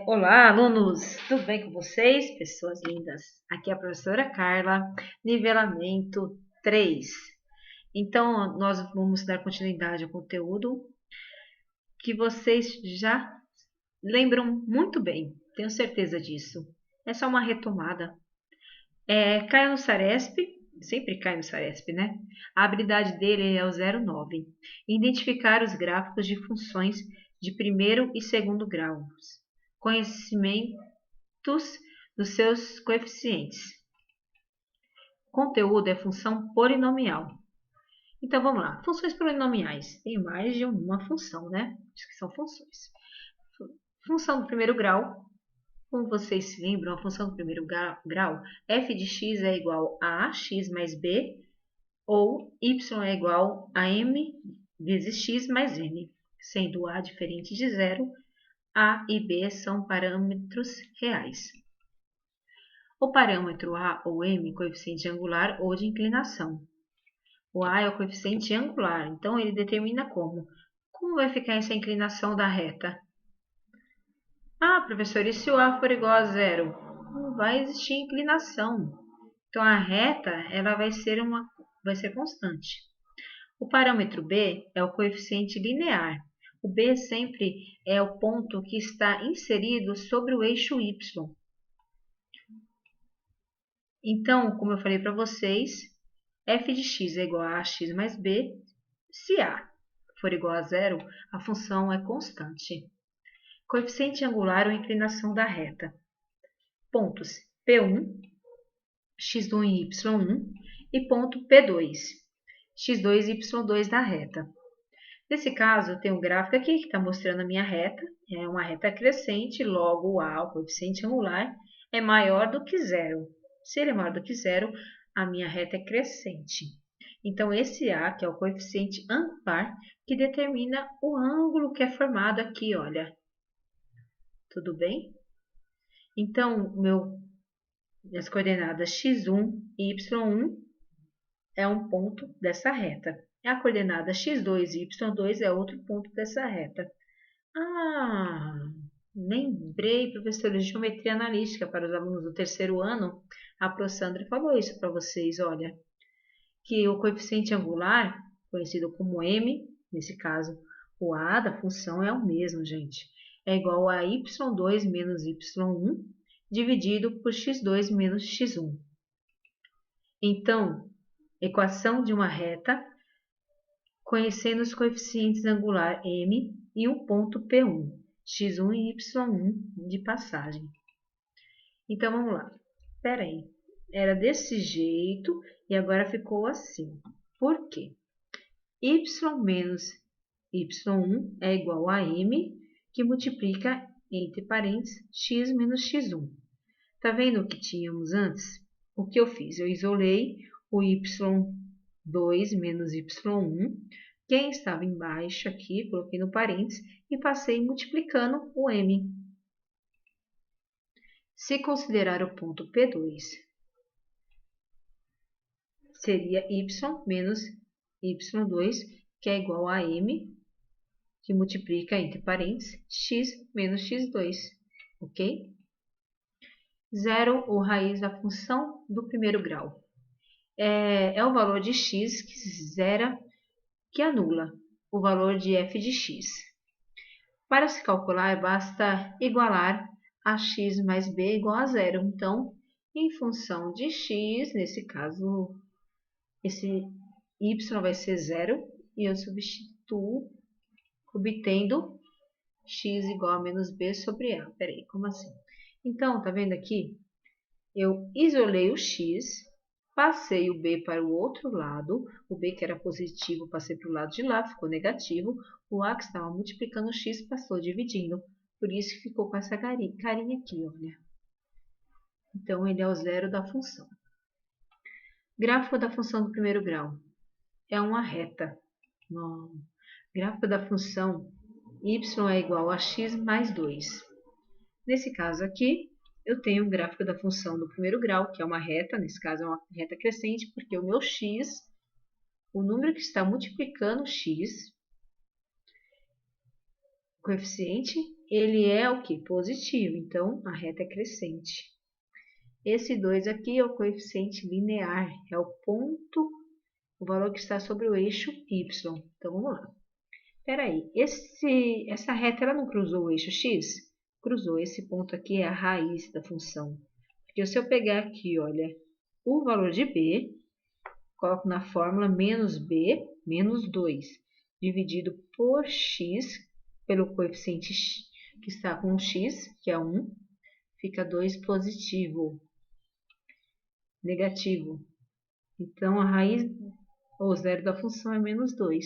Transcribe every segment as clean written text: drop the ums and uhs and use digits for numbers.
Olá, alunos! Tudo bem com vocês, pessoas lindas? Aqui é a professora Carla, nivelamento 3. Então, nós vamos dar continuidade ao conteúdo que vocês já lembram muito bem, tenho certeza disso. É só uma retomada. Cai no Saresp, sempre cai no Saresp, né? A habilidade dele é o 09. Identificar os gráficos de funções de primeiro e segundo graus. Conhecimentos dos seus coeficientes. Conteúdo é função polinomial. Então vamos lá. Funções polinomiais. Tem mais de uma função, né? Acho que são funções. Função do primeiro grau. Como vocês se lembram, a função do primeiro grau, f de x é igual a ax mais b, ou y é igual a m vezes x mais n, sendo a diferente de zero, a e b são parâmetros reais. O parâmetro a ou m, coeficiente angular ou de inclinação. O a é o coeficiente angular, então ele determina como. Como vai ficar essa inclinação da reta? Professor, e se o a for igual a zero? Não vai existir inclinação. Então a reta ela vai ser constante. O parâmetro b é o coeficiente linear. O b sempre é o ponto que está inserido sobre o eixo y. Então, como eu falei para vocês, f de x é igual a ax mais b. Se a for igual a zero, a função é constante. Coeficiente angular ou inclinação da reta. Pontos P1, x1 e y1 e ponto P2, x2 e y2 da reta. Nesse caso, eu tenho um gráfico aqui que está mostrando a minha reta. É uma reta crescente, logo o a, o coeficiente angular, é maior do que zero. Se ele é maior do que zero, a minha reta é crescente. Então, esse a, que é o coeficiente angular, que determina o ângulo que é formado aqui, olha. Tudo bem? Então, minhas coordenadas x1 e y1 é um ponto dessa reta. A coordenada x2 e y2 é outro ponto dessa reta. Lembrei, professor, de geometria analítica para os alunos do terceiro ano. A Pro Sandra falou isso para vocês, olha. Que o coeficiente angular, conhecido como m, nesse caso, o a da função é o mesmo, gente. É igual a y2 menos y1 dividido por x2 menos x1. Então, equação de uma reta, conhecendo os coeficientes angular m e um ponto P1, x1 e y1 de passagem. Então, vamos lá. Espera aí. Era desse jeito e agora ficou assim. Por quê? Y menos y1 é igual a m, que multiplica, entre parênteses, x menos x1. Tá vendo o que tínhamos antes? O que eu fiz? Eu isolei o y2 menos y1, quem estava embaixo aqui, coloquei no parênteses e passei multiplicando o m. Se considerar o ponto P2, seria y menos y2, que é igual a m, que multiplica, entre parênteses, x menos x2, ok? Zero, ou raiz da função do primeiro grau. É o valor de x que zera, que anula o valor de f de x. Para se calcular, basta igualar a x mais b igual a zero. Então, em função de x, nesse caso, esse y vai ser zero, e eu substituo obtendo x igual a menos b sobre a. Peraí, como assim? Então, tá vendo aqui? Eu isolei o x, passei o b para o outro lado, o b que era positivo passei para o lado de lá, ficou negativo, o a que estava multiplicando o x passou dividindo, por isso que ficou com essa carinha aqui, olha. Então, ele é o zero da função. Gráfico da função do primeiro grau. É uma reta. Gráfico da função y é igual a x mais 2. Nesse caso aqui, eu tenho um gráfico da função do primeiro grau, que é uma reta, nesse caso é uma reta crescente, porque o meu x, o número que está multiplicando x, coeficiente ele é o que? Positivo, então a reta é crescente. Esse 2 aqui é o coeficiente linear, é o ponto, o valor que está sobre o eixo y. Então, vamos lá. Espera aí, essa reta ela não cruzou o eixo x? Cruzou, esse ponto aqui é a raiz da função. Porque se eu pegar aqui, olha, o valor de b, coloco na fórmula menos b menos 2, dividido por x, pelo coeficiente que está com x, que é 1, fica 2 positivo, negativo. Então, a raiz, ou zero da função, é menos 2.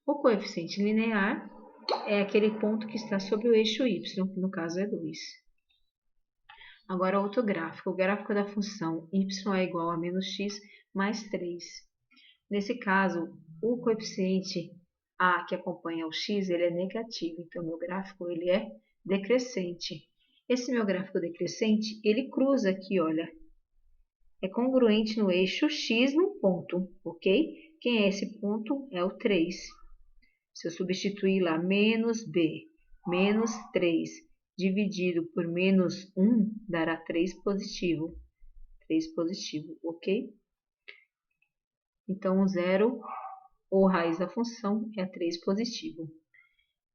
O coeficiente linear é aquele ponto que está sobre o eixo y, que no caso é 2. Agora, outro gráfico. O gráfico da função y é igual a menos x mais 3. Nesse caso, o coeficiente a que acompanha o x ele é negativo, então meu gráfico ele é decrescente. Esse meu gráfico decrescente, ele cruza aqui, olha, é congruente no eixo x num ponto, ok? Quem é esse ponto? É o 3. Se eu substituir lá menos b menos 3 dividido por menos 1, dará 3 positivo. 3 positivo, ok? Então, o zero, ou raiz da função, é 3 positivo.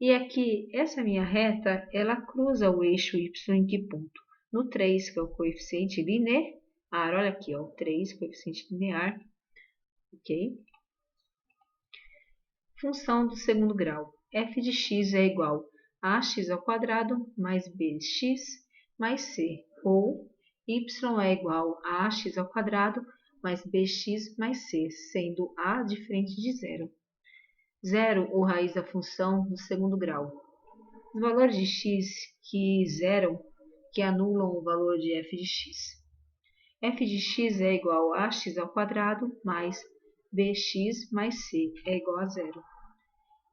E aqui, essa minha reta, ela cruza o eixo y em que ponto? No 3, que é o coeficiente linear. Olha aqui, ó, o 3, coeficiente linear, ok? Função do segundo grau. F de x é igual a ax ao quadrado mais bx mais c. Ou y é igual a ax ao quadrado mais bx mais c, sendo a diferente de zero. Zero, ou raiz da função do segundo grau. Os valores de x que zeram, que anulam o valor de f de x. F de x é igual a ax ao quadrado mais bx mais c é igual a zero.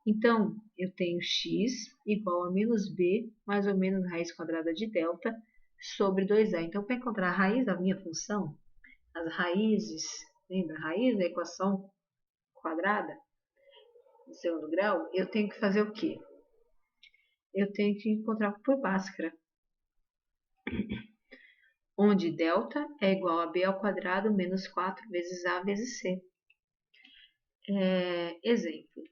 Então, eu tenho x igual a menos b mais ou menos raiz quadrada de delta sobre 2a. Então, para encontrar a raiz da minha função, as raízes, lembra? Raiz da equação quadrada do segundo grau, eu tenho que fazer o quê? Eu tenho que encontrar por Bhaskara, onde delta é igual a b ao quadrado menos 4 vezes a vezes c. Exemplo.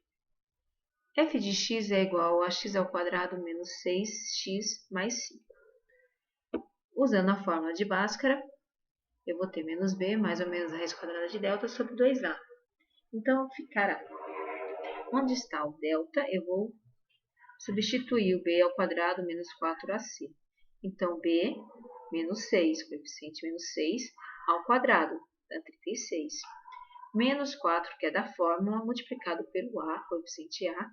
F de x é igual a x ao quadrado menos 6x mais 5. Usando a fórmula de Bhaskara, eu vou ter menos b mais ou menos a raiz quadrada de delta sobre 2a. Então, ficará. Onde está o delta, eu vou substituir o b ao quadrado menos 4ac. Então, b menos 6, coeficiente menos 6 ao quadrado, dá 36. Menos 4, que é da fórmula, multiplicado pelo a, coeficiente a.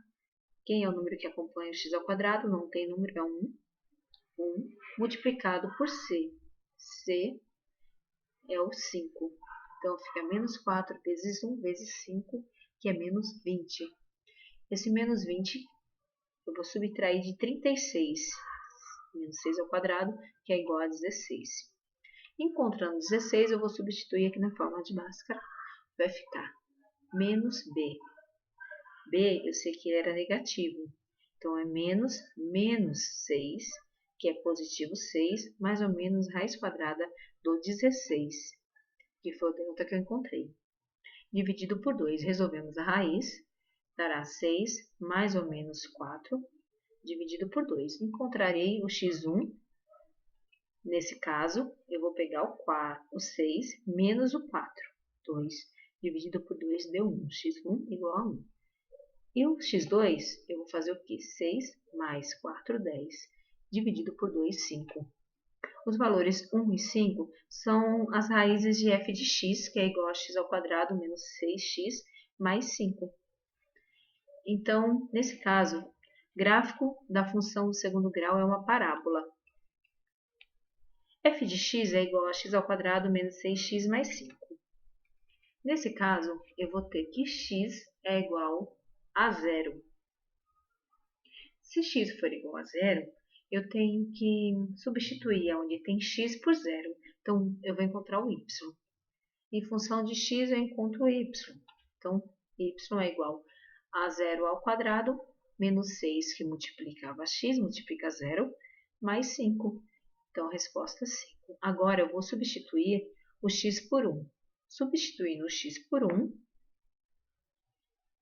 Quem é o número que acompanha o x ao quadrado? Não tem número, é 1. 1 multiplicado por c. c é o 5. Então, fica menos 4 vezes 1 vezes 5, que é menos 20. Esse menos 20 eu vou subtrair de 36. Menos 6 ao quadrado, que é igual a 16. Encontrando 16, eu vou substituir aqui na fórmula de Bhaskara. Vai ficar menos b. b, eu sei que ele era negativo. Então, é menos 6, que é positivo 6, mais ou menos raiz quadrada do 16, que foi o delta que eu encontrei. Dividido por 2, resolvemos a raiz, dará 6 mais ou menos 4, dividido por 2. Encontrarei o x1. Nesse caso, eu vou pegar o 6 menos o 4. 2 dividido por 2 deu 1. x1 igual a 1. E o x2, eu vou fazer o quê? 6 mais 4, 10. Dividido por 2, 5. Os valores 1 e 5 são as raízes de f de x, que é igual a x ao quadrado menos 6x mais 5. Então, nesse caso, gráfico da função do segundo grau é uma parábola. F de x é igual a x ao quadrado menos 6x mais 5. Nesse caso, eu vou ter que x é igual a zero. Se x for igual a zero, eu tenho que substituir onde tem x por zero. Então, eu vou encontrar o y. Em função de x, eu encontro o y. Então, y é igual a zero ao quadrado menos 6 que multiplicava x, multiplica 0, mais 5. Então, a resposta é 5. Agora, eu vou substituir o x por 1. Substituindo o x por 1,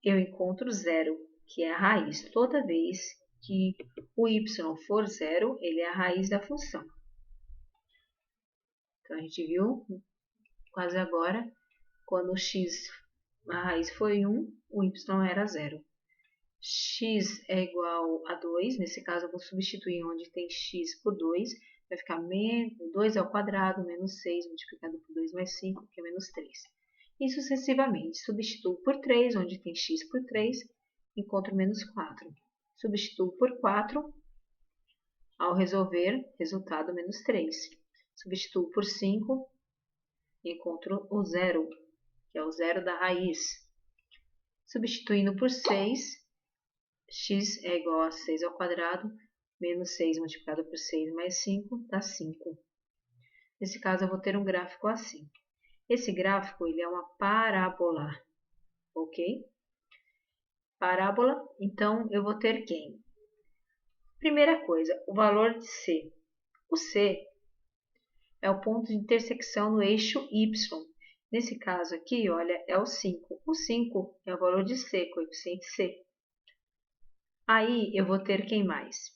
eu encontro 0, que é a raiz. Toda vez que o y for 0, ele é a raiz da função. Então, a gente viu quase agora, quando o x, a raiz foi 1, o y era 0. X é igual a 2, nesse caso eu vou substituir onde tem x por 2, vai ficar 2 ao quadrado, menos 6 multiplicado por 2 mais 5, que é menos 3. E sucessivamente, substituo por 3, onde tem x por 3, encontro menos 4. Substituo por 4, ao resolver, resultado menos 3. Substituo por 5, encontro o 0, que é o 0 da raiz. Substituindo por 6, x é igual a 6 ao quadrado, menos 6 multiplicado por 6 mais 5, dá 5. Nesse caso, eu vou ter um gráfico assim. Esse gráfico ele é uma parábola, ok? Parábola, então eu vou ter quem? Primeira coisa, o valor de C. O C é o ponto de intersecção no eixo Y. Nesse caso aqui, olha, é o 5. O 5 é o valor de C, coeficiente C. Aí, eu vou ter quem mais?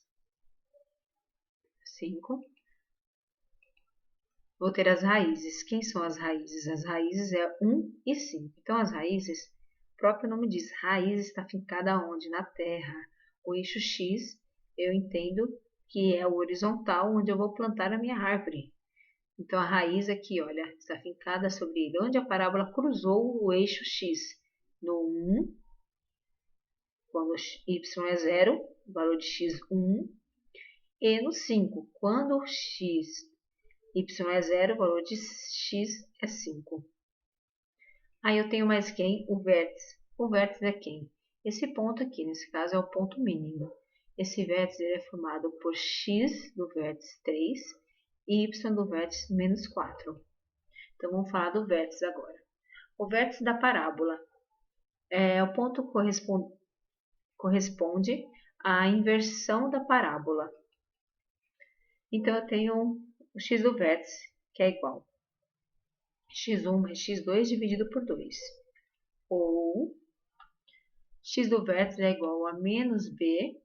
5. Vou ter as raízes. Quem são as raízes? As raízes é 1 e 5. Então, as raízes, o próprio nome diz, raiz está fincada onde? Na terra. O eixo X, eu entendo que é o horizontal onde eu vou plantar a minha árvore. Então, a raiz aqui, olha, está fincada sobre ele. Onde a parábola cruzou o eixo X? No 1, quando y é 0, o valor de x 1. E no 5, quando x, y é 0, o valor de x é 5. Aí eu tenho mais quem? O vértice. O vértice é quem? Esse ponto aqui, nesse caso, é o ponto mínimo. Esse vértice ele é formado por x do vértice 3 e y do vértice menos 4. Então, vamos falar do vértice agora. O vértice da parábola é o ponto corresponde à inversão da parábola. Então, eu tenho o x do vértice, que é igual a x1 mais x2 dividido por 2. Ou x do vértice é igual a menos b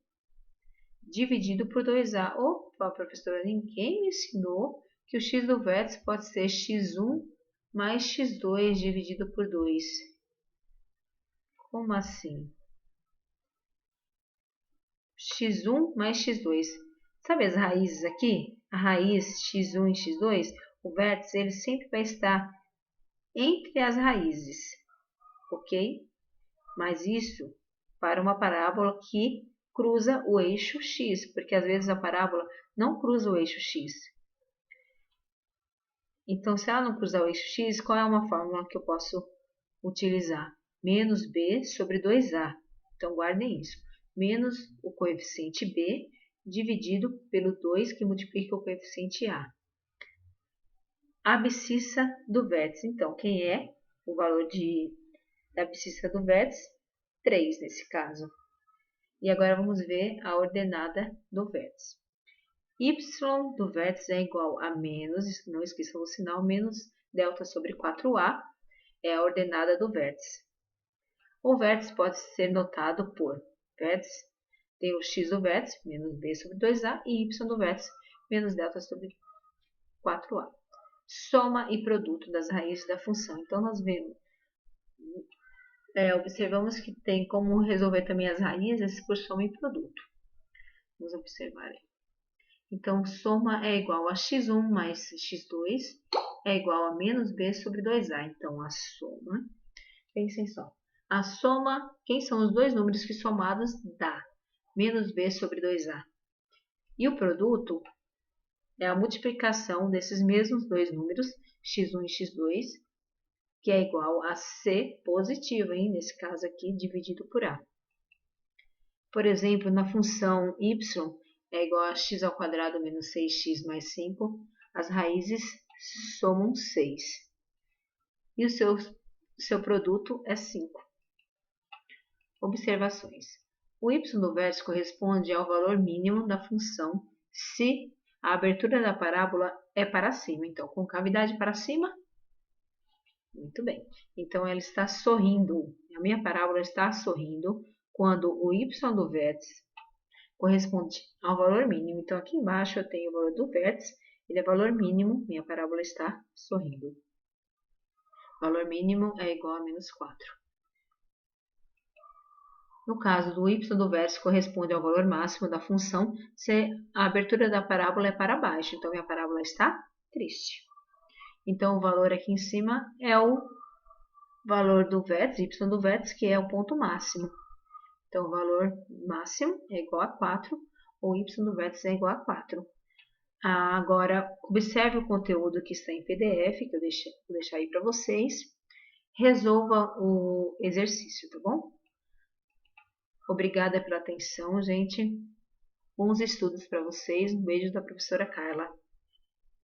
dividido por 2a. Opa, professora, ninguém me ensinou que o x do vértice pode ser x1 mais x2 dividido por 2. Como assim? x1 mais x2. Sabe as raízes aqui? A raiz x1 e x2, o vértice ele sempre vai estar entre as raízes, ok? Mas isso para uma parábola que cruza o eixo x, porque às vezes a parábola não cruza o eixo x. Então, se ela não cruzar o eixo x, qual é uma fórmula que eu posso utilizar? Menos b sobre 2a. Então, guardem isso. Menos o coeficiente b dividido pelo 2 que multiplica o coeficiente a. A abscissa do vértice. Então, quem é o valor da abscissa do vértice? 3 nesse caso. E agora vamos ver a ordenada do vértice. Y do vértice é igual a menos, não esqueçam o sinal, menos delta sobre 4a, é a ordenada do vértice. O vértice pode ser notado por vértice, tem o x do vértice, menos b sobre 2a, e y do vértice, menos delta sobre 4a. Soma e produto das raízes da função. Então, nós observamos que tem como resolver também as raízes por soma e produto. Vamos observar aí. Então, soma é igual a x1 mais x2 é igual a menos b sobre 2a. Então, a soma, pensem só, a soma, quem são os dois números que somados dá menos b sobre 2a. E o produto é a multiplicação desses mesmos dois números, x1 e x2, que é igual a c positivo, hein? Nesse caso aqui, dividido por a. Por exemplo, na função y é igual a x ao quadrado menos 6x mais 5, as raízes somam 6. E o seu produto é 5. Observações. O y do vértice corresponde ao valor mínimo da função se a abertura da parábola é para cima. Então, concavidade para cima. Muito bem. Então, ela está sorrindo. A minha parábola está sorrindo quando o y do vértice corresponde ao valor mínimo. Então, aqui embaixo eu tenho o valor do vértice. Ele é valor mínimo. Minha parábola está sorrindo. O valor mínimo é igual a menos 4. No caso do y do vértice corresponde ao valor máximo da função se a abertura da parábola é para baixo. Então, minha parábola está triste. Então, o valor aqui em cima é o valor do vértice, y do vértice, que é o ponto máximo. Então, o valor máximo é igual a 4, ou y do vértice é igual a 4. Agora, observe o conteúdo que está em PDF, que eu vou deixar aí para vocês. Resolva o exercício, tá bom? Obrigada pela atenção, gente. Bons estudos para vocês. Um beijo da professora Carla.